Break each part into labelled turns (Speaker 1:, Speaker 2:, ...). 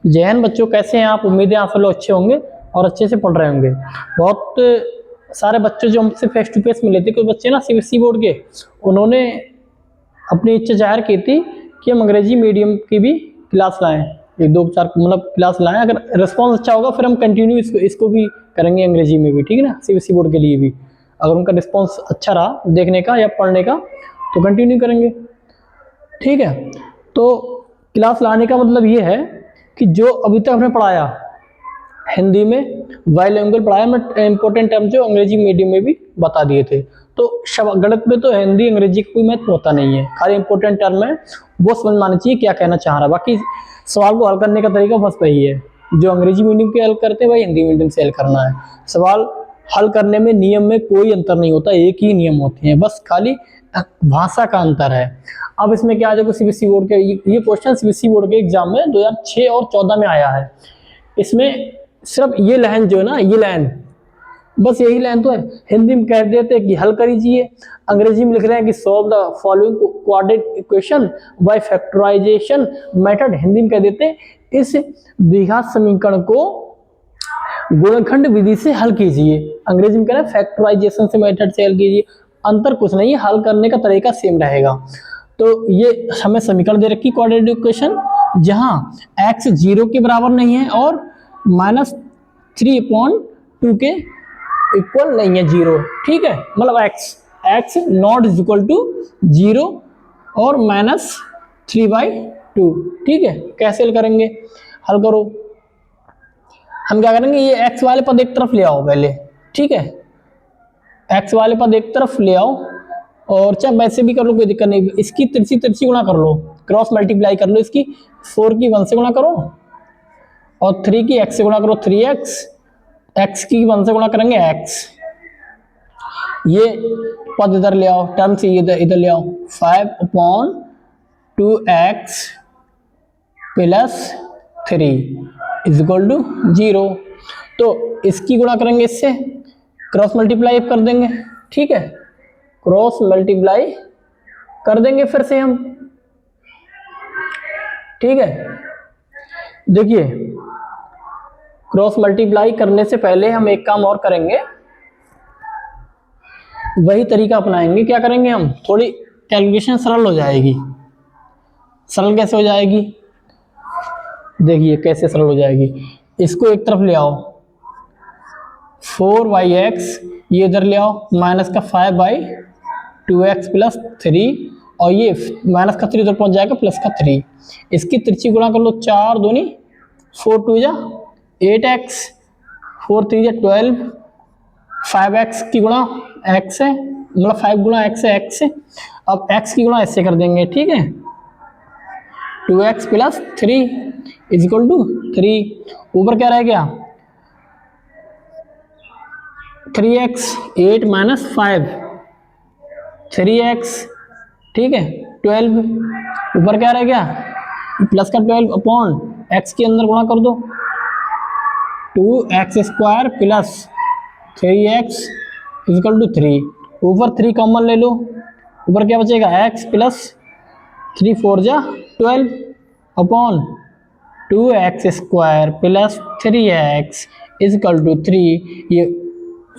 Speaker 1: जैन बच्चों कैसे हैं आप? उम्मीदें आप लोग अच्छे होंगे और अच्छे से पढ़ रहे होंगे। बहुत सारे बच्चे जो हमसे फेस टू फेस मिले थे, कुछ बच्चे ना सीबीएसई बोर्ड के, उन्होंने अपनी इच्छा जाहिर की थी कि हम अंग्रेजी मीडियम की भी क्लास लाएं, एक दो चार मतलब क्लास लाएं। अगर रिस्पांस अच्छा होगा फिर हम कंटिन्यू इसको भी करेंगे अंग्रेजी में भी, ठीक है ना, सीबीएसई बोर्ड के लिए भी। अगर उनका रिस्पांस अच्छा रहा देखने का या पढ़ने का तो कंटिन्यू करेंगे, ठीक है। तो क्लास लाने का मतलब ये है कि जो अभी तक हमने पढ़ाया हिंदी में बाइलिंगुअल पढ़ाया, मैं इंपॉर्टेंट टर्म जो अंग्रेजी मीडियम में भी बता दिए थे। तो गणित में तो हिंदी अंग्रेजी का कोई महत्व होता नहीं है, खाली इंपॉर्टेंट टर्म है वो समझ में आना चाहिए क्या कहना चाह रहा है। बाकी सवाल को हल करने का तरीका बस वही है, जो अंग्रेजी मीडियम के हल करते हैं वही हिंदी मीडियम से हल करना है। सवाल हल करने में नियम में कोई अंतर नहीं होता, एक ही नियम होते हैं, बस खाली भाषा का अंतर है। अब इसमें क्या आ जाएगा, सीबीएसई बोर्ड के ये क्वेश्चन सीबीएसई बोर्ड के एग्जाम में 2006 और 14 में आया है। इसमें सिर्फ ये लाइन जो है ना, ये लाइन, बस यही लाइन तो है। हिंदी में कह देते हैं कि हल करिए, अंग्रेजी में लिख रहे हैं कि solve the following quadratic equation by factorisation method. Hindi में कह देते हैं इस द्विघात समीकरण को गुणनखंड विधि से हल कीजिए। अंग्रेजी में कह रहे हैं फैक्टराइजेशन से मेथड से हल कीजिए। अंतर कुछ नहीं है, हल करने का तरीका सेम रहेगा। तो ये हमें समीकरण दे रखी क्वाड्रेटिक इक्वेशन, जहां x 0 के बराबर नहीं है और -3/2 के इक्वल नहीं है 0, ठीक है। मतलब x not is equal to 0 और -3/2, ठीक है। कैसे हल करेंगे? हल करो, हम क्या करेंगे, ये x वाले पद एक तरफ ले आओ पहले, ठीक है। x वाले पद एक तरफ ले आओ, और चाहे वैसे भी कर लो कोई दिक्कत नहीं, इसकी तिरछी तिरछी गुणा कर लो, क्रॉस मल्टीप्लाई कर लो, इसकी 4 की 1 से गुणा करो और 3 की x से गुणा करो 3x, x की 1 से गुणा करेंगे x। ये पद इधर ले आओ, टर्म से इधर ले आओ, 5/2x plus 3 is equal to 0। तो इसकी गुणा करेंगे इससे, क्रॉस मल्टीप्लाई कर देंगे, ठीक है। क्रॉस मल्टीप्लाई कर देंगे फिर से हम, ठीक है। देखिए क्रॉस मल्टीप्लाई करने से पहले हम एक काम और करेंगे, वही तरीका अपनाएंगे। क्या करेंगे हम, थोड़ी कैलकुलेशन सरल हो जाएगी। सरल कैसे हो जाएगी, देखिए कैसे सरल हो जाएगी। इसको एक तरफ ले आओ, 4x, ये इधर ले आओ, माइनस का 5/2x प्लस 3, और ये माइनस का 3 उधर पहुंच जाएगा, प्लस का 3। इसकी तिरछी गुणा कर लो, 4 दूनी 4 2 जा 8x, 4 3 जा 12, 5x की गुणा x है, मतलब 5 गुणा x है x से। अब x की गुणा ऐसे कर देंगे, ठीक है। 2x plus 3 is equal to 3। ऊपर क्या रह गया, 3x, 8 माइनस 5, 3x, ठीक है, 12। ऊपर क्या रह गया, प्लस का 12 अपॉन x के अंदर गुणा कर दो, 2x² plus 3x equal to 3। ऊपर 3 कॉमन ले लो, ऊपर क्या बचेगा, x प्लस 3 4 जा 12 upon 2x² plus 3x equal to 3। ये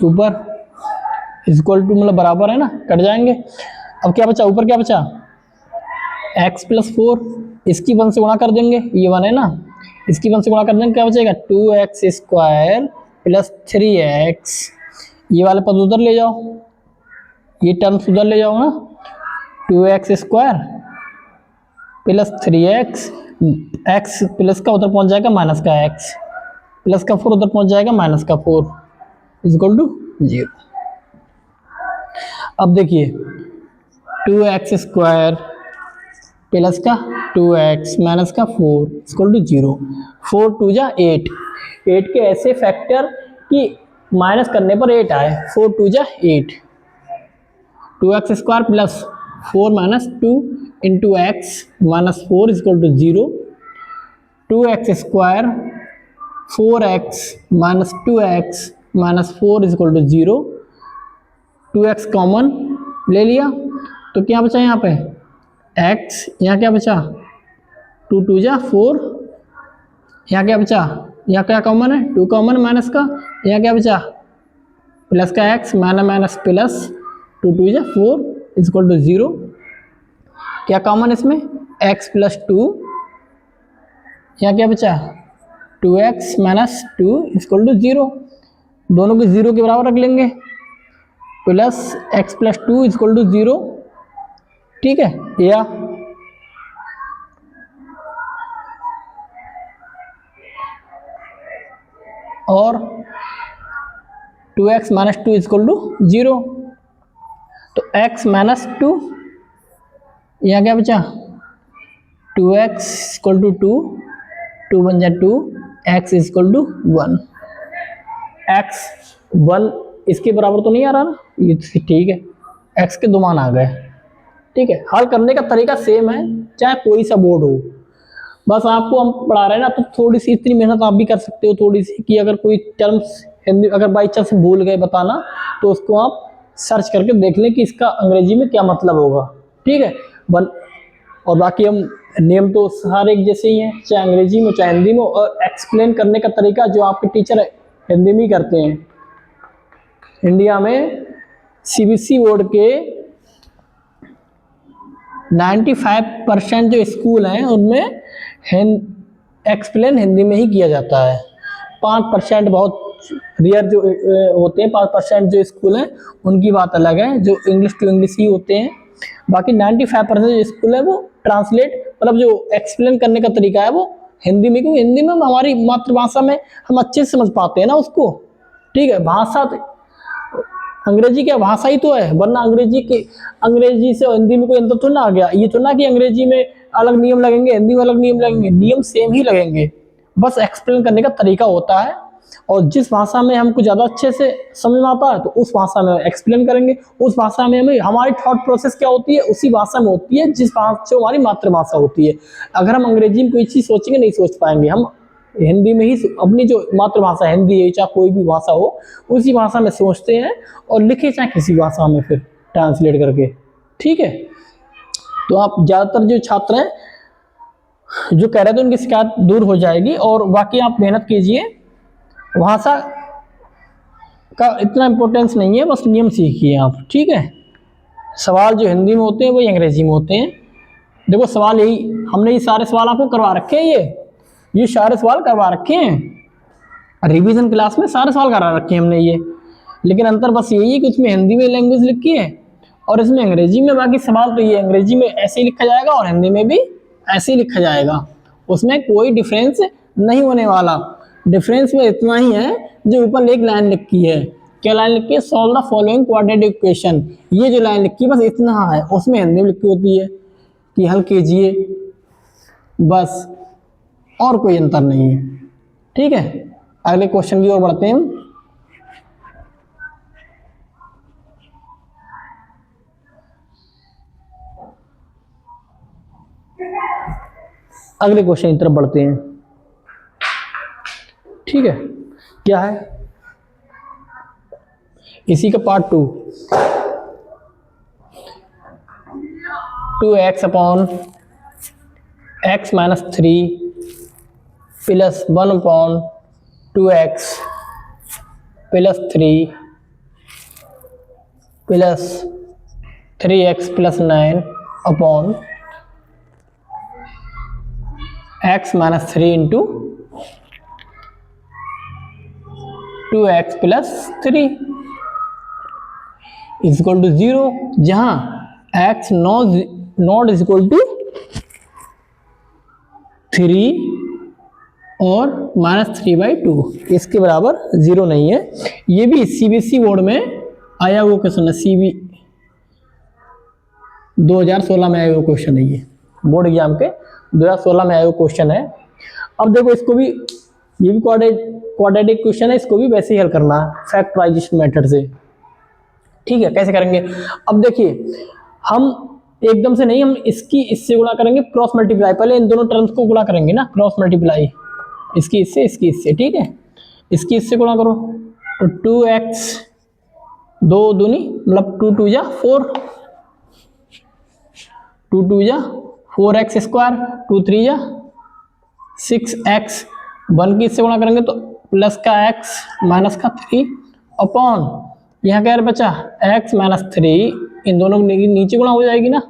Speaker 1: ऊपर इक्वल टू मतलब बराबर है ना, कट जाएंगे। अब क्या बचा, ऊपर क्या बचा, x प्लस 4, इसकी 1 से गुणा कर देंगे, ये 1 है ना, इसकी 1 से गुणा कर देंगे, क्या बचेगा, 2x² प्लस 3x। ये वाले पद उधर ले जाओ, ये टर्म्स उधर ले जाओ ना, 2x² plus 3x, x plus का उधर पहुंच जाएगा माइनस का x, प्लस का 4 उधर पहुंच जाएगा माइनस का 4 इक्वल टू 0। अब देखिए 2x² प्लस का 2x माइनस का 4 इक्वल टू 0। 4 2 जा 8, 8 के ऐसे फैक्टर कि माइनस करने पर 8 आए, 4 2 जा 8, 2x² plus 4 minus 2 into X minus 4 equal to 0। 2x² 4x minus 2x minus 4 equal to 0। 2x common ले लिया तो क्या बचा यहाँ पे x, यहाँ क्या बचा 2 2 जा 4, यहाँ क्या बचा, यहाँ क्या कॉमन है, 2 कॉमन माइनस का, यहाँ क्या बचा प्लस का x माइनस माइनस प्लस 2 2 जा 4 इक्वल टू 0। क्या कॉमन इसमें x प्लस 2, यहाँ क्या बचा 2x माइनस 2 इक्वल टू 0, दोनों को 0 के बराबर रख लेंगे, plus x plus 2 equal to 0। ठीक है, या और 2x माइनस 2 इक्वल टू 0, तो x माइनस 2, यहाँ क्या बचा 2x इक्वल टू 2, 2 बन जाए 2, x इक्वल टू 1, x 1 इसके बराबर तो नहीं आ रहा ना, ये ठीक है, x के 2 मान आ गए। ठीक है, हल करने का तरीका सेम है चाहे कोई सा बोर्ड हो, बस आपको हम पढ़ा रहे हैं ना, तो थोड़ी सी इतनी मेहनत आप भी कर सकते हो थोड़ी सी, कि अगर कोई टर्म्स हिंदी अगर बाई चांस भूल गए बताना, तो उसको आप सर्च करके देख लें कि इसका अंग्रेजी में क्या मतलब होगा। ठीक है, और बाकी हम नियम तो सारे एक जैसे ही हैं, चाहे अंग्रेजी में चाहे हिंदी में, और एक्सप्लेन करने का तरीका जो आपके टीचर हिंदी में ही करते हैं। इंडिया में सीबीएसई बोर्ड के 95% जो स्कूल हैं उनमें एक्सप्लेन हिंदी में ही किया जाता है। 5% बहुत रियर जो होते हैं, 5% जो स्कूल हैं उनकी बात अलग है, जो इंग्लिश टू इंग्लिश ही होते हैं। बाकी 95% जो स्कूल है वो ट्रांसलेट मतलब जो एक्सप्लेन करने का तरीका है वो हिंदी में, क्योंकि हिंदी में हमारी मातृभाषा में हम अच्छे से समझ पाते हैं ना उसको। ठीक है, भाषा अंग्रेजी क्या भाषा ही तो है, वरना अंग्रेजी से हिंदी में कोई अंतर थोड़ा ना आ गया। ये तो ना कि अंग्रेजी में अलग नियम लगेंगे हिंदी में अलग नियम लगेंगे, नियम सेम ही लगेंगे, बस एक्सप्लेन करने का तरीका होता है। और जिस भाषा में हमको ज़्यादा अच्छे से समझ में आता है तो उस भाषा में एक्सप्लेन करेंगे, उस भाषा में हमें हमारी थॉट प्रोसेस क्या होती है उसी भाषा में होती है जिस भाषा से हमारी मातृभाषा होती है। अगर हम अंग्रेजी में कोई चीज़ सोचेंगे नहीं सोच पाएंगे, हम हिंदी में ही अपनी जो मातृभाषा हिंदी है चाहे कोई भी भाषा हो उसी भाषा में सोचते हैं और लिखे चाहे किसी भाषा में फिर ट्रांसलेट करके। ठीक है, तो आप ज़्यादातर जो छात्र हैं जो कह रहे थे उनकी शिकायत दूर हो जाएगी, और बाकी आप मेहनत कीजिए। भाषा का इतना इम्पोर्टेंस नहीं है, बस नियम सीखिए आप। ठीक है, सवाल जो हिंदी में होते हैं वही अंग्रेजी में होते हैं। देखो सवाल यही हमने ये सारे सवाल आपको करवा रखे हैं, ये सारे सवाल करवा रखे हैं रिवीजन क्लास में, सारे सवाल करा रखे हैं हमने ये, लेकिन अंतर बस यही है कि उसमें हिंदी में लैंग्वेज लिखी है और इसमें अंग्रेजी में। बाकी सवाल तो ये अंग्रेजी में ऐसे ही लिखा जाएगा और हिंदी में भी ऐसे ही लिखा जाएगा, उसमें कोई डिफरेंस नहीं होने वाला। डिफरेंस में इतना ही है जो ऊपर एक लाइन लिखी है, क्या लाइन लिखी है, solve the following quadratic equation, ये जो लाइन लिखी है बस इतना है, उसमें हिंदी में लिखी होती है कि हल कीजिए, बस और कोई अंतर नहीं है। ठीक है, अगले क्वेश्चन की ओर बढ़ते हैं हम। अगले क्वेश्चन की तरफ बढ़ते हैं। ठीक है, क्या है इसी का part 2, 2x upon x minus 3 plus 1 upon 2x plus 3 plus 3x plus 9 upon x minus 3 into 2x plus 3 equal to 0, जहां x नॉट इक्वल टू 3 और -3/2 इसके बराबर 0 नहीं है। ये भी सीबीएसई बोर्ड में आया हुआ क्वेश्चन है, सीबी 2016 में आया हुआ क्वेश्चन है, ये बोर्ड एग्जाम के 2016 में आया हुआ क्वेश्चन है। अब देखो इसको भी, ये भी क्वाड्रेटिक क्वेश्चन है, इसको भी वैसे ही हल करना है फैक्टराइजेशन मेथड से। ठीक है, कैसे करेंगे, अब देखिए हम एकदम से नहीं, हम इसकी इससे गुणा करेंगे, क्रॉस मल्टीप्लाई, पहले इन दोनों टर्म्स को गुणा करेंगे ना, क्रॉस मल्टीप्लाई, इसकी इससे इसकी इससे। ठीक है, इसकी इससे गुणा करो तो 2x 2 दूनी मतलब 2 2 जा 4, 2 2 जा 4x स्क्वायर, 2 3 जा 6x 1 की इससे गुणा करेंगे तो प्लस का x माइनस का 3 अपॉन यहाँ क्या बचा x माइनस 3, इन दोनों को नीचे गुणा हो जाएगी ना,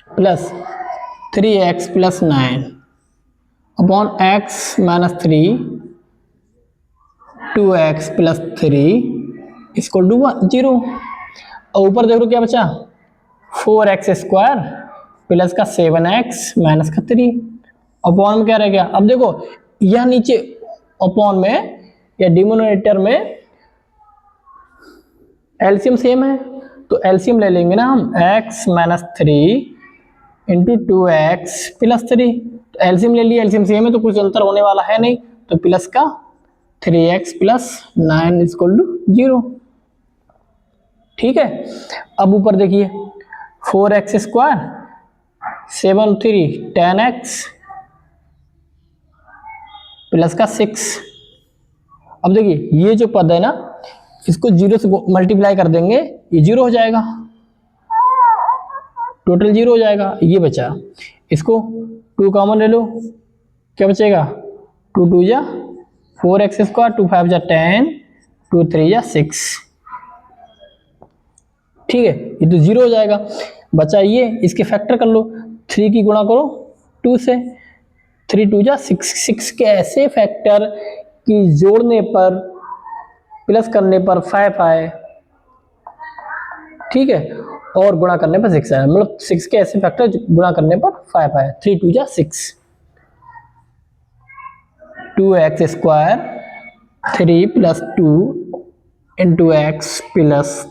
Speaker 1: plus 3x plus 9 upon x minus 3 2x plus 3 equal to 0। और ऊपर देखो क्या बचा 4x स्क्वायर प्लस का 7x माइनस का 3 अपॉन में क्या रह गया। अब देखो यह नीचे अपॉन में या डिनोमिनेटर में एलसीएम सेम है, तो एलसीएम ले लेंगे ना हम x minus 3 into 2x plus 3, तो एलसीएम ले लिया, एलसीएम सेम है तो कुछ अंतर होने वाला है नहीं, तो प्लस का 3x प्लस 9 इक्वल टू 0। ठीक है, अब ऊपर देखिए 4x स्क्वायर 7 3 10x प्लस का 6। अब देखिए ये जो पद है ना इसको 0 से मल्टीप्लाई कर देंगे, ये 0 हो जाएगा, टोटल 0 हो जाएगा। ये बचा, इसको 2 कॉमन ले लो, क्या बचेगा 2 2 जा 4x स्क्वायर 2 5 जा 10 2 3 जा 6। ठीक है, ये तो 0 हो जाएगा। बचा ये, इसके फैक्टर कर लो, 3 की गुणा करो 2 से, 3 2 जा 6, 6 के ऐसे फैक्टर कि जोड़ने पर प्लस करने पर 5 आए, ठीक है, और गुणा करने पर 6 आए, मतलब 6 के ऐसे फैक्टर गुणा करने पर 5 आए। 3 2 जा 6, 2x square 3 plus 2 into x plus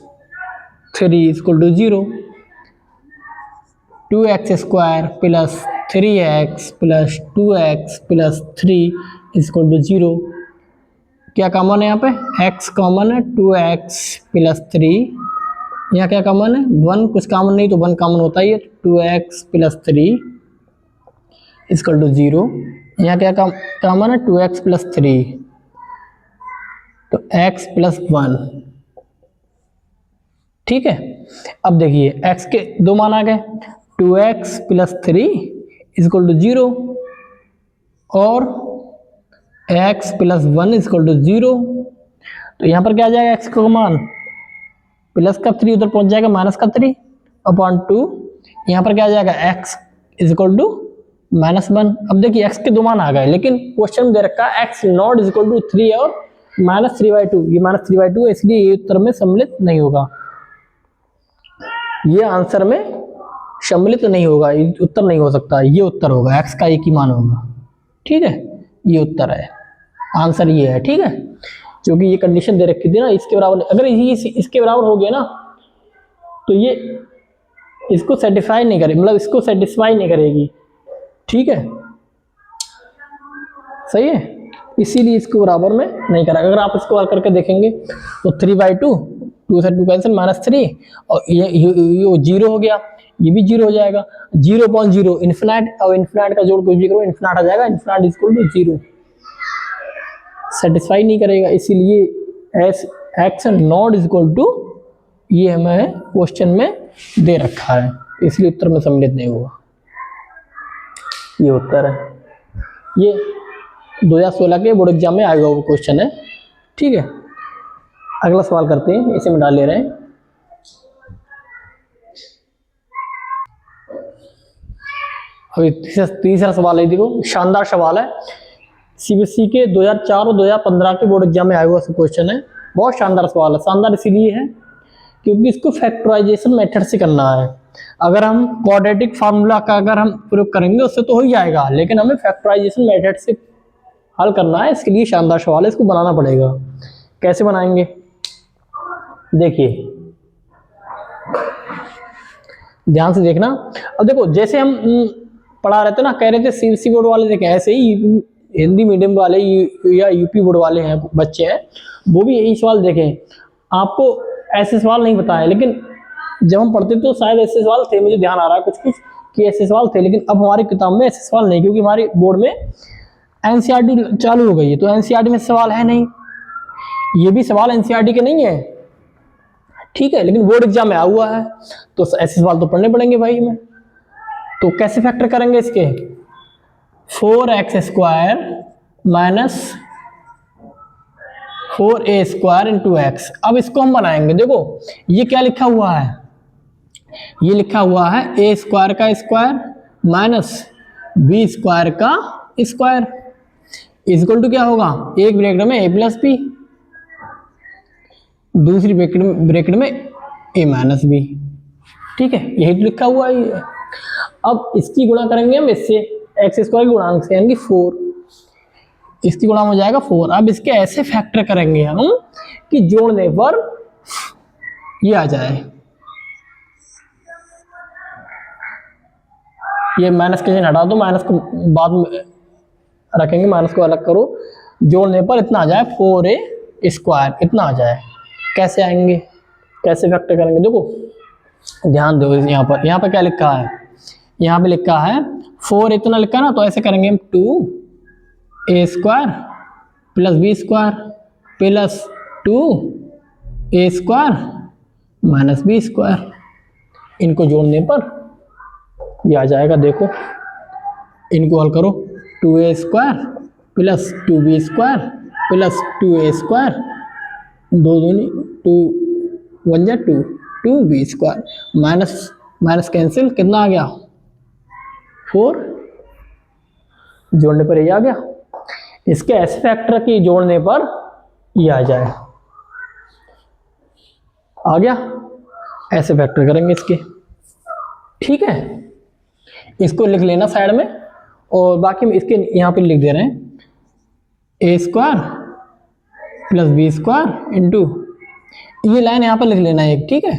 Speaker 1: 3 equal to 0, 2x square plus 3x plus 2x plus 3 equal to 0। क्या कॉमन है यहाँ पे x कॉमन है, 2x प्लस 3, यहाँ क्या कॉमन है 1, कुछ कॉमन नहीं तो 1 कॉमन होता ही है, 2x प्लस 3 इक्वल टू 0। यहाँ क्या कॉमन है 2x प्लस 3, तो x प्लस 1। ठीक है, अब देखिए x के दो मान आ गए, 2x प्लस 3 इक्वल टू 0 और x प्लस 1 इक्वल टू 0। तो यहाँ पर क्या आ जाएगा x का मान प्लस का 3 उधर पहुंच जाएगा माइनस का 3 अपॉन 2, यहाँ पर क्या आ जाएगा x इक्वल टू माइनस 1। अब देखिए x के दो मान आ गए, लेकिन क्वेश्चन दे रखा है x नॉट इक्वल टू 3 और माइनस 3/2, ये माइनस 3/2 है, इसलिए ये उत्तर में सम्मिलित नहीं होगा, ये आंसर में सम्मिलित नहीं होगा, ये उत्तर नहीं हो सकता, ये उत्तर होगा, x का एक ही मान होगा। ठीक है, ये उत्तर है, आंसर ये है। ठीक है, क्योंकि ये कंडीशन दे रखी थी ना इसके बराबर, अगर इसके बराबर हो गया ना तो ये इसको सेटिस्फाई नहीं करेगी, मतलब इसको सेटिस्फाई नहीं करेगी। ठीक है, सही है, इसीलिए इसको बराबर में नहीं करा। अगर आप इसको हल करके देखेंगे तो 3/2, 2 से 2 कैंसिल माइनस 3, और ये 0 हो गया, ये भी 0 हो जाएगा, 0/0 इन्फिनाइट, और इन्फिनाइट का जोड़ कुछ भी करो इन्फिनाइट आ जाएगा, इन्फिनाइट इक्वल टू 0, सेटिस्फाई नहीं करेगा, इसीलिए x नॉट इक्वल टू, ये हमें क्वेश्चन में दे रखा है, इसलिए उत्तर में सम्मिलित नहीं होगा, ये उत्तर है। ये 2016 के बोर्ड एग्जाम में आएगा वो क्वेश्चन है। ठीक है, अगला सवाल करते हैं, इसे में डाल ले रहे हैं। अभी तीसरा सवाल है, देखो शानदार सवाल है, सीबीएसई के 2004 और 2015 के बोर्ड एग्जाम में आया हुआ क्वेश्चन है, बहुत शानदार सवाल है। शानदार इसीलिए है क्योंकि इसको फैक्टराइजेशन मेथड से करना है। अगर हम क्वाड्रेटिक फार्मूला का अगर हम प्रयोग करेंगे उससे तो हो ही जाएगा, लेकिन हमें फैक्टराइजेशन मेथड से हल करना है, इसके लिए शानदार सवाल है, इसको बनाना पड़ेगा। कैसे बनाएंगे देखिए, ध्यान से देखना। अब देखो जैसे हम पढ़ा रहे थे ना, कह रहे थे सीबीएसई बोर्ड वाले देखें, ऐसे ही हिंदी मीडियम वाले या यूपी बोर्ड वाले हैं बच्चे हैं, वो भी यही सवाल देखें। आपको ऐसे सवाल नहीं बताए, लेकिन जब हम पढ़ते तो शायद ऐसे सवाल थे, मुझे ध्यान आ रहा है कुछ कुछ कि ऐसे सवाल थे, लेकिन अब हमारी किताब में ऐसे सवाल नहीं, क्योंकि हमारी बोर्ड में एनसीईआरटी चालू हो गई है, तो एनसीईआरटी में सवाल है नहीं, ये भी सवाल एनसीईआरटी के नहीं है। ठीक है, लेकिन बोर्ड एग्जाम में आया हुआ है, तो ऐसे सवाल तो पढ़ने पड़ेंगे भाई में। तो कैसे फैक्टर करेंगे इसके, 4x² minus 4a² into x. अब इसको हम बनाएंगे, देखो ये क्या लिखा हुआ है, ये लिखा हुआ है a² का स्क्वायर माइनस b² का स्क्वायर इक्वल टू क्या होगा, एक ब्रैकेट में a प्लस बी, दूसरी ब्रैकेट में a माइनस बी। ठीक है, यही तो लिखा हुआ है। अब इसकी गुणा करेंगे हम इससे, x² की गुणांक से, यानी कि 4, इसकी गुणा हो जाएगा 4। अब इसके ऐसे फैक्टर करेंगे हम कि जोड़ने पर ये आ जाए, ये माइनस के चिन्ह हटा दो, माइनस को बाद में रखेंगे, माइनस को अलग करो, जोड़ने पर इतना आ जाए 4a² इतना आ जाए। कैसे आएंगे, कैसे फैक्टर करेंगे, देखो ध्यान दो, यहाँ पर क्या लिखा है, यहाँ पे लिखा है 4 इतना लिखा ना, तो ऐसे करेंगे हम 2a² plus b² plus 2a² minus b², इनको जोड़ने पर ये आ जाएगा। देखो इनको हल करो, 2a² plus 2b² plus 2a², दो दूनी 2 1 जा 2, 2b² माइनस माइनस कैंसिल, कितना आ गया 4, जोड़ने पर ये आ गया। इसके ऐसे फैक्टर की जोड़ने पर ये आ जाए, आ गया। ऐसे फैक्टर करेंगे इसके, ठीक है, इसको लिख लेना साइड में, और बाकी इसके यहाँ पे लिख दे रहे हैं a² प्लस b² इंटू, ये लाइन यहाँ पर लिख लेना है एक, ठीक है,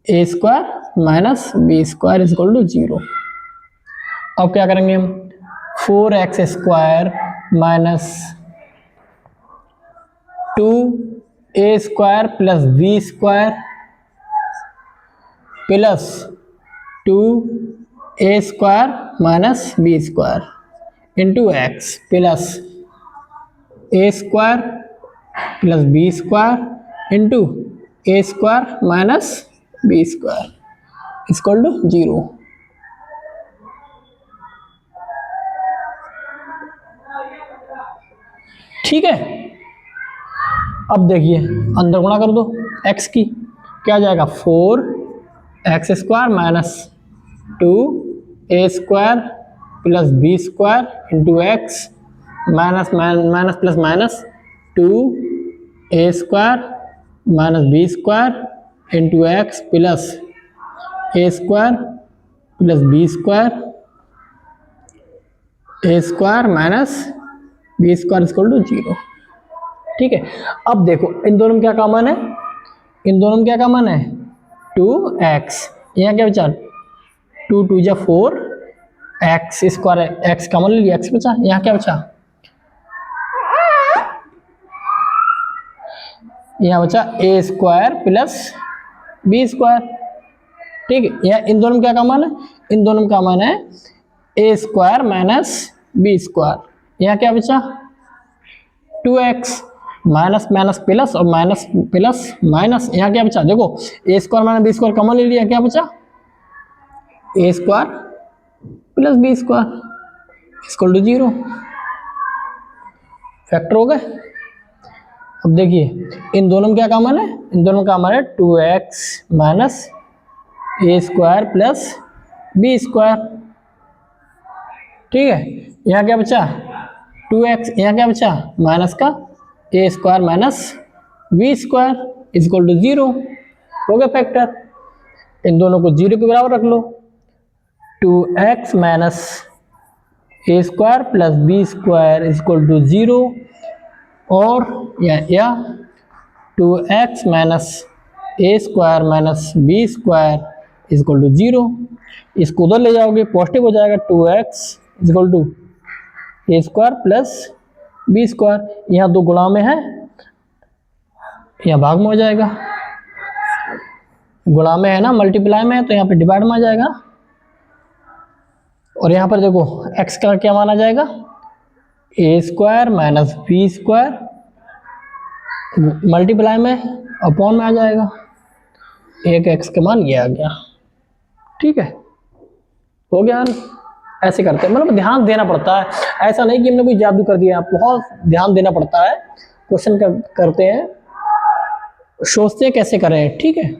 Speaker 1: a² minus b² equal to 0। अब क्या करेंगे हम, 4x² minus 2a² plus b² plus 2a² minus b² into x plus a² plus b² into a² minus b² equal to 0। ठीक है, अब देखिए अंदर गुणा कर दो x की, क्या जाएगा 4x² minus 2a² plus b² into X minus minus plus minus 2a² minus b² into x plus a² plus b² a² minus b² equal to 0। ठीक है, अब देखो इन दोनों में क्या कॉमन है, इन दोनों में क्या कॉमन है 2x, यहाँ क्या बचा 2 2 जा 4 x² x कॉमन ले लिया, x बचा, यहाँ क्या बचा, यहाँ बचा a² प्लस b²। ठीक है, यहाँ इन दोनों में क्या कॉमन है, इन दोनों में कॉमन है a² माइनस b²। यहाँ क्या बचा 2x, माइनस माइनस प्लस और माइनस प्लस माइनस, यहाँ क्या बचा, देखो a² माइनस b² कॉमन ले लिया, क्या बचा a² plus b² equal to 0। Factor हो गए। अब देखिए इन दोनों में क्या कॉमन है, इन दोनों का कॉमन है 2x minus a² plus b²। ठीक है, यहाँ क्या बचा 2x, यहाँ क्या बचा माइनस का a² minus b² equal to 0। हो गया फैक्टर, इन दोनों को 0 के बराबर रख लो, 2x minus a² plus b² equal to 0, और या 2x minus a² minus b² equal to 0। इसको उधर ले जाओगे पॉजिटिव हो जाएगा, 2x equal to a² plus b², यहाँ दो गुणा में है, यहाँ भाग में हो जाएगा, गुणा में है ना, मल्टीप्लाई में है तो यहाँ पे डिवाइड में आ जाएगा। और यहाँ पर देखो x का क्या माना जाएगा a² माइनस b² मल्टीप्लाई में अपॉन में आ जाएगा, एक x का मान ये आ गया। ठीक है, हो गया, ऐसे करते हैं, मतलब ध्यान देना पड़ता है, ऐसा नहीं कि हमने कोई जादू कर दिया, बहुत ध्यान देना पड़ता है। क्वेश्चन करते हैं, सोचते हैं कैसे करें, ठीक है।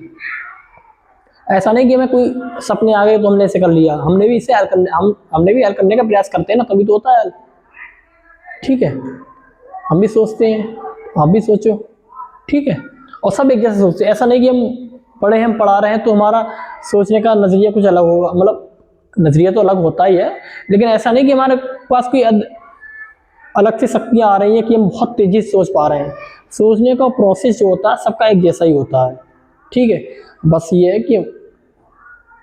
Speaker 1: ऐसा नहीं कि हमें कोई सपने आ गए तो हमने ऐसे कर लिया, हमने भी इसे हल करने हमने भी हल करने का प्रयास करते हैं ना, तभी तो होता है, ठीक है। हम भी सोचते हैं, आप भी सोचो, ठीक है। और सब एक जैसे सोचते हैं, ऐसा नहीं कि हम पढ़ा रहे हैं तो हमारा सोचने का नजरिया कुछ अलग होगा, मतलब नजरिया तो अलग होता ही है, लेकिन ऐसा नहीं कि हमारे पास कोई अलग से शक्तियां आ रही हैं कि हम बहुत तेजी से सोच पा रहे हैं। सोचने का प्रोसेस जो होता है सबका एक जैसा ही होता है, ठीक है। बस ये है कि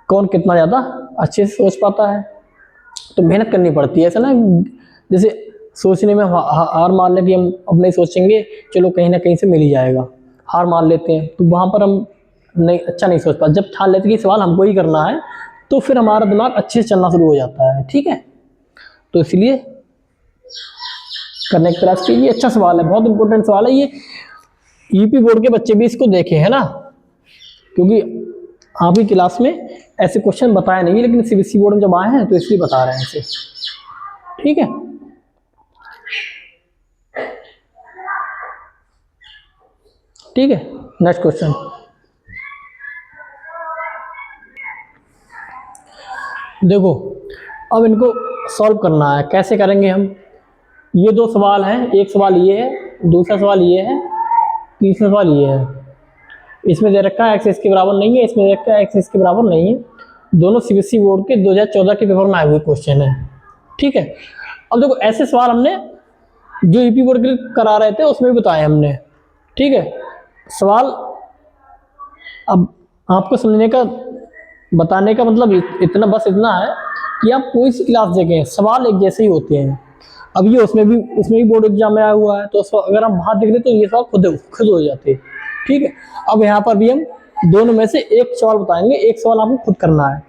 Speaker 1: कौन कितना ज़्यादा अच्छे से सोच पाता है, तो मेहनत करनी पड़ती है। ऐसा ना जैसे सोचने में हार मान लें कि हम अब नहीं सोचेंगे, चलो कहीं ना कहीं से मिल ही जाएगा, हार मान लेते हैं, तो वहाँ पर हम नहीं सोच पाते। जब ठान लेते कि सवाल हमको ही करना है, तो फिर हमारा दिमाग अच्छे से चलना शुरू हो जाता है, ठीक है। तो इसलिए करने का प्रयास कीजिए। अच्छा सवाल है, बहुत इंपॉर्टेंट सवाल है ये, यूपी बोर्ड के बच्चे भी इसको देखे है ना, क्योंकि आपकी क्लास में ऐसे क्वेश्चन बताए नहीं, लेकिन सीबीएसई बोर्ड में जब आए हैं तो इसलिए बता रहे हैं इसे, ठीक है। ठीक है, नेक्स्ट क्वेश्चन। देखो अब इनको सॉल्व करना है, कैसे करेंगे हम। ये दो सवाल हैं, एक सवाल ये है, दूसरा सवाल ये है, तीसरा सवाल ये है। इसमें दे रखा है एक्स इसके बराबर नहीं है, इसमें दे रखा है एक्स इसके बराबर नहीं है। दोनों सीबीएसई बोर्ड के 2014 के पेपर में आए हुए क्वेश्चन है, ठीक है। अब देखो ऐसे सवाल हमने जो यूपी बोर्ड के लिए करा रहे थे उसमें भी बताए हमने, ठीक है। सवाल अब आपको समझने का, बताने का मतलब इतना है कि आप कोई सी क्लास देखें, सवाल एक जैसे ही होते हैं। अब ये उसमें भी बोर्ड एग्जाम में आया हुआ है, तो अगर हम वहाँ देख ले तो ये सवाल खुद हो जाते हैं, ठीक है। अब यहाँ पर भी हम दोनों में से एक सवाल बताएंगे, एक सवाल आपको खुद करना है।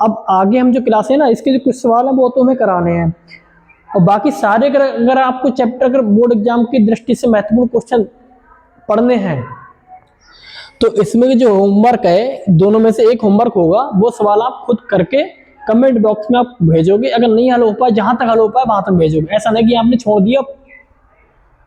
Speaker 1: अब आगे हम जो क्लास है ना, इसके जो कुछ सवाल है वो तो हमें कराने हैं, और बाकी सारे अगर आपको चैप्टर अगर बोर्ड एग्जाम की दृष्टि से महत्वपूर्ण क्वेश्चन पढ़ने हैं, तो इसमें जो होमवर्क है, दोनों में से एक होमवर्क होगा, वो सवाल आप खुद करके कमेंट बॉक्स में आप भेजोगे। अगर नहीं हल हो पाए, जहां तक हल हो पाए वहां तक भेजोगे। ऐसा नहीं कि आपने छोड़ दिया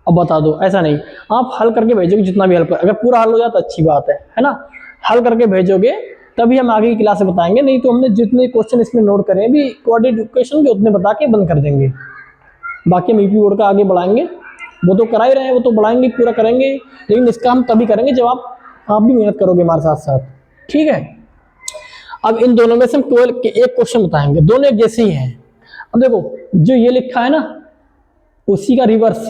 Speaker 1: अब बता दो, ऐसा नहीं, आप हल करके भेजोगे जितना भी हल कर। अगर पूरा हल हो जाए तो अच्छी बात है ना, हल करके भेजोगे तभी हम आगे की क्लास में बताएंगे, नहीं तो हमने जितने क्वेश्चन इसमें नोट करें भी कोऑर्डिनेट इक्वेशन के उतने बता के बंद कर देंगे। बाकी हम यूपी बोर्ड का आगे बढ़ाएंगे, वो तो करा ही रहे हैं, वो तो बढ़ाएंगे, पूरा करेंगे, लेकिन इसका हम तभी करेंगे जब आप भी मेहनत करोगे हमारे साथ साथ, ठीक है। अब इन दोनों में से हम 12 के एक क्वेश्चन बताएंगे, दोनों एक जैसे ही हैं। अब देखो जो ये लिखा है ना उसी का रिवर्स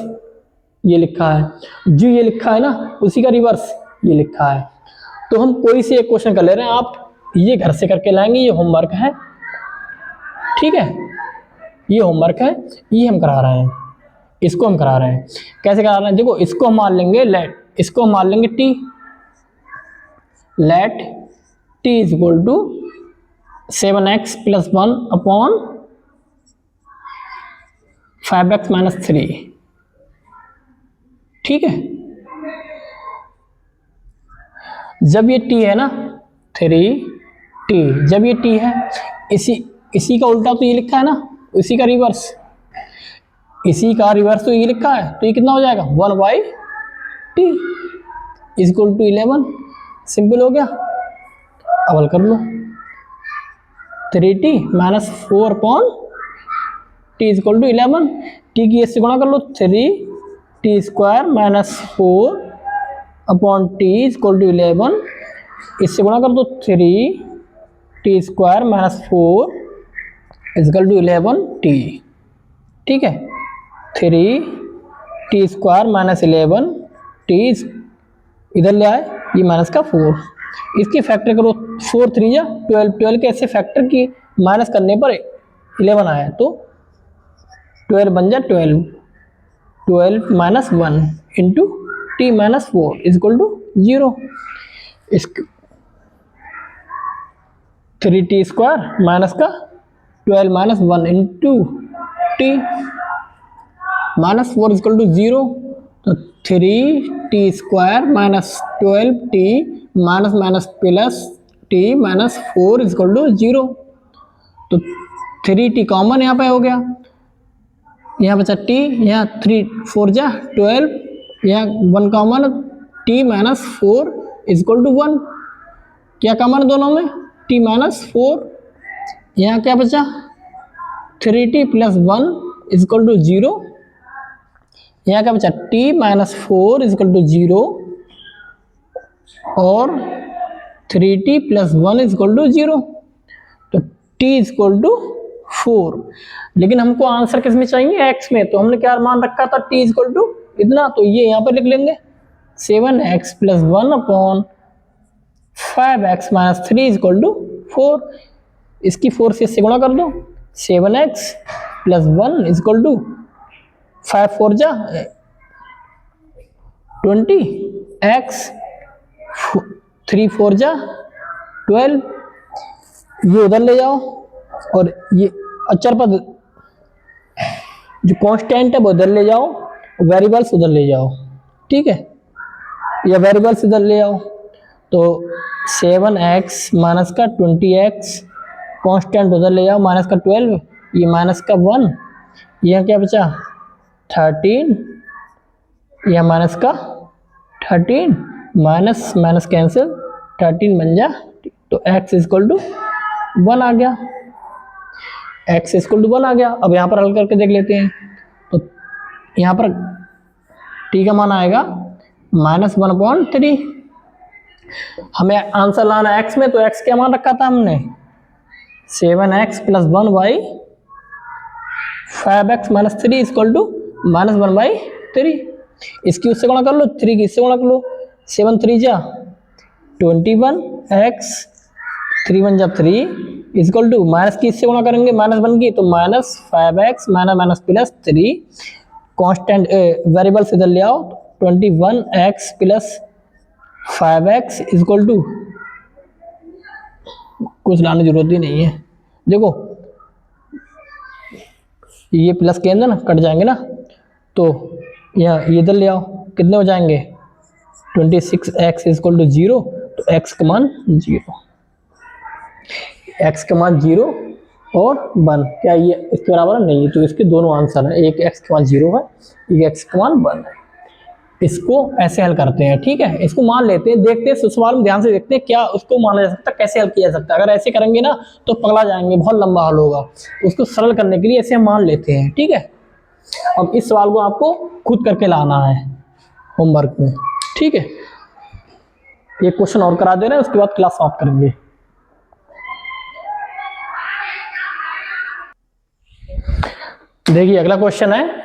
Speaker 1: ये लिखा है, जो ये लिखा है ना उसी का रिवर्स ये लिखा है। तो हम कोई से एक क्वेश्चन कर ले रहे हैं, आप ये घर से करके लाएंगे, ये होमवर्क है, ठीक है। ये होमवर्क है, ये हम करा रहे हैं, इसको हम करा रहे हैं। कैसे करा रहे हैं, देखो इसको हम मान लेंगे इसको हम मान लेंगे T, let T is equal to 7x + 1 upon 5x - 3, ठीक है। जब ये t है ना 3t, जब ये t है, इसी का उल्टा तो ये लिखा है ना, इसी का रिवर्स तो ये लिखा है, तो ये कितना हो जाएगा 1/t is equal to 11। Simple हो गया, अब हल कर लो। 3t - 4 upon t is equal to 11, t की इससे गुणा कर लो, 3t² - 4 upon t is equal to 11, इससे गुणा कर दो, 3t² - 4 is equal to 11t, ठीक है। 3t² - 11t इधर ले आए, ये माइनस का 4, इसके फैक्टर करो, 4 3 या 12 के ऐसे फैक्टर की माइनस करने पर 11 आया, तो 12 बन जाए 12 - 1 into t - 4 is equal to 0। 3t² minus का 12 - 1 into t - 4 is equal to 0, तो 3t² - 12t minus plus t - 4 is equal to 0। तो 3t कॉमन यहाँ पे हो गया, यहाँ बचा t, यहाँ 3 4 जा 12, यहाँ 1 common, t minus 4 is equal to 1। क्या कॉमन दोनों में? t minus 4। यहाँ क्या बचा? 3t plus 1 equal to 0। यहाँ क्या बचा? t माइनस 4 इजक्वल टू 0 और 3t प्लस 1 इजक्वल टू 0। तो t इजक्वल टू 4। लेकिन हमको आंसर किस में चाहिए? x में। तो हमने क्या मान रखा था? t इजक्वल टू इतना, तो ये यहाँ पर लिख लेंगे 7x plus 1 upon 5x minus 3 is equal to 4। इसकी 4 से इससे गुणा कर दो, 7x प्लस 1 इजक्वल टू 5 4 जा 20x 3 4 जा 12। ये उधर ले जाओ और ये अचर पद जो कांस्टेंट है वो उधर ले जाओ, वेरिएबल्स उधर ले जाओ, ठीक है, या वेरिएबल्स इधर ले आओ। तो 7x माइनस का 20x कांस्टेंट उधर ले जाओ, माइनस का 12, ये माइनस का 1, यह क्या बचा 13, यह माइनस का 13, माइनस माइनस कैंसिल, 13 बन जा, तो x इक्वल टू 1 आ गया, x इक्वल टू 1 आ गया। अब यहाँ पर हल करके देख लेते हैं। तो यहाँ पर t का मान आएगा -1/3। हमें आंसर लाना x में, तो x क्या मान रखा था हमने? 7x plus 1 5x minus 3 equal to -1/3। इसकी उससे गुणा कर लो, 3 की इससे गुणा कर लो, 7 3 जा 21x 3 1 जा 3 इक्वल टू माइनस की इससे गुणा करेंगे, -1 की, तो -5x minus plus 3 constant variables इधर ले आओ, 21x plus 5x equal to कुछ लाने की जरूरत ही नहीं है। देखो ये प्लस के अंदर ना कट जाएंगे ना, तो यहाँ ये इधर ले आओ, कितने हो जाएंगे 26x इक्वल टू 0, तो x का मान 0, x का मान 0 और 1, क्या ये इसके बराबर है? नहीं, तो इसके दोनों आंसर है, एक x का मान 0 है, एक x का मान 1 है। इसको ऐसे हल करते हैं, ठीक है, इसको मान लेते हैं, देखते हैं सवाल में ध्यान से देखते हैं क्या उसको माना जा सकता है, कैसे हल किया जा सकता है। अगर ऐसे करेंगे ना तो पगला जाएंगे, बहुत लंबा हल होगा। उसको सरल करने के लिए ऐसे हम मान लेते हैं, ठीक है। अब इस सवाल को आपको खुद करके लाना है होमवर्क में, ठीक है। ये क्वेश्चन और करा दे रहे हैं, उसके बाद क्लास ऑफ करेंगे। देखिए अगला क्वेश्चन है,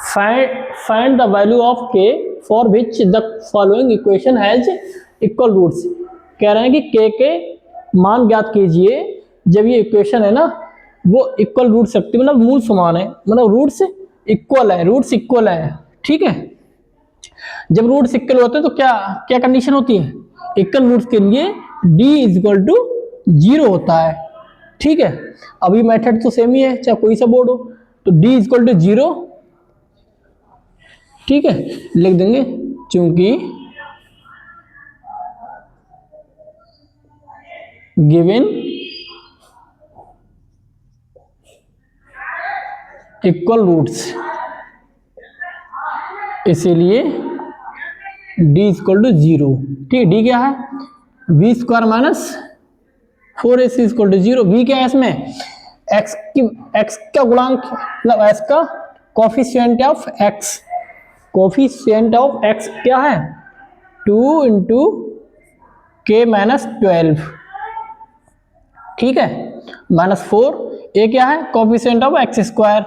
Speaker 1: find the value of k for which the following equation has equal roots. कह रहे हैं कि k के मान ज्ञात कीजिए जब ये इक्वेशन है ना वो इक्वल रूट्स रखती है, मतलब मूल समान है, मतलब रूट्स इक्वल है, ठीक है। जब रूट्स इक्वल होते हैं तो क्या क्या कंडीशन होती है? इक्वल रूट्स के लिए d इक्वल टू 0 होता है, ठीक है। अभी मेथड तो सेम ही है, चाहे कोई सा बोर्ड हो, तो d इक्वल टू 0, ठीक है, लिख देंगे चूंकि गिवन इक्वल रूट्स, इसीलिए d इक्वल टू 0, ठीक है। d क्या है? v square minus 4ac equal to 0। v क्या है इसमें? x का गुणांक, मतलब x का coefficient of x, coefficient of x क्या है? 2 इंटू k माइनस 12, ठीक है, -4। a क्या है? Coefficient of x square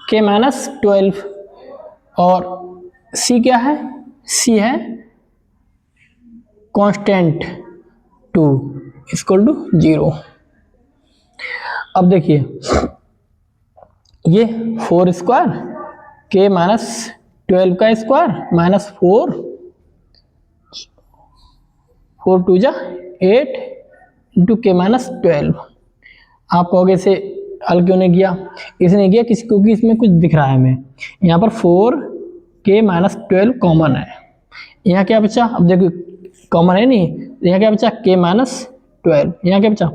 Speaker 1: k minus 12, और c क्या है? c है कांस्टेंट 2 इक्वल टू 0। अब देखिए ये 4 स्क्वायर k माइनस 12 का स्क्वायर माइनस 4 2 जा 8 इंटू k माइनस 12। आप कहोगे इसे हल क्यों नहीं किया? इसने किया किसी, क्योंकि इसमें कुछ दिख रहा है हमें। यहाँ पर 4k माइनस 12 कॉमन है, यहाँ क्या बचा? अब देखो कॉमन है नहीं, यहाँ क्या बचा? k माइनस 12, यहाँ क्या बचा?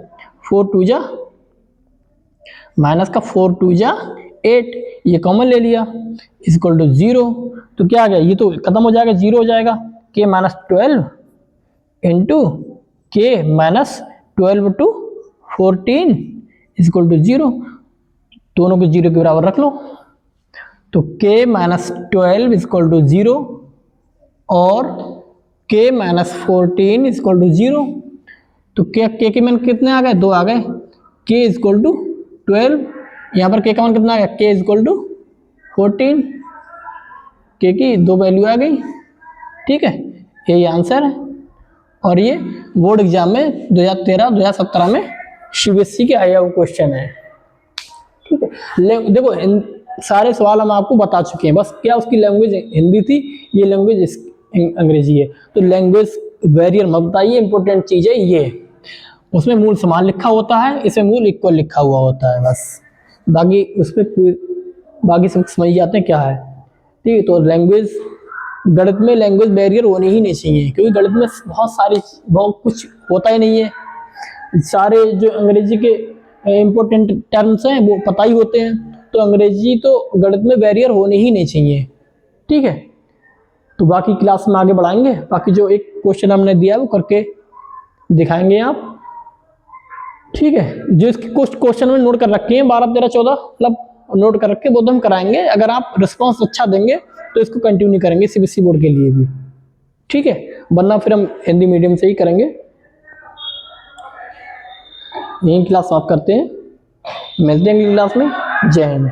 Speaker 1: 4 2 जा माइनस का 4 2 जा 8, ये कॉमन ले लिया, इक्वल टू 0। तो क्या आ गया, ये तो खत्म हो जाएगा, 0 हो जाएगा। के माइनस 12 इंटू के माइनस 12 टू 14 इक्वल टू 0, दोनों को 0 के बराबर रख लो। तो के माइनस 12 इक्वल टू 0 और के माइनस 14 इक्वल टू 0। तो के मान कितने आ गए, 2 आ गए। के इक्वल टू 12, यहाँ पर के का मान कितना आ गया, के इक्वल टू 14, के की 2 वैल्यू आ गई। ठीक है, यही आंसर है। और ये बोर्ड एग्जाम में 2013-2017 में सीबीएसई के आया हुआ क्वेश्चन है। ठीक है, देखो सारे सवाल हम आपको बता चुके हैं, बस क्या उसकी लैंग्वेज हिंदी थी, ये लैंग्वेज अंग्रेजी है। तो लैंग्वेज बैरियर मत बताइए, इंपॉर्टेंट चीज़ है ये। उसमें मूल समान लिखा होता है, इसमें मूल इक्वल लिखा हुआ होता है बस, बाकी उसमें बाकी सब समझ जाते हैं क्या है। ठीक है, तो लैंग्वेज, गणित में लैंग्वेज बैरियर होने ही नहीं चाहिए, क्योंकि गणित में बहुत कुछ होता ही नहीं है। सारे जो अंग्रेजी के इम्पोर्टेंट टर्म्स हैं वो पता ही होते हैं, तो अंग्रेजी तो गणित में बैरियर होने ही नहीं चाहिए। ठीक है, तो बाकी क्लास में आगे बढ़ाएंगे, बाकी जो एक क्वेश्चन हमने दिया है वो करके दिखाएंगे आप। ठीक है, जो इसके क्वेश्चन में नोट कर रखे हैं 12 13 14 मतलब नोट कर रखे, वो तो हम कराएंगे। अगर आप रिस्पांस अच्छा देंगे तो इसको कंटिन्यू करेंगे सीबीएसई बोर्ड के लिए भी। ठीक है, वरना फिर हम हिंदी मीडियम से ही करेंगे। यही क्लास आप करते हैं, मिलते हैं अगली क्लास में। जय हिंद।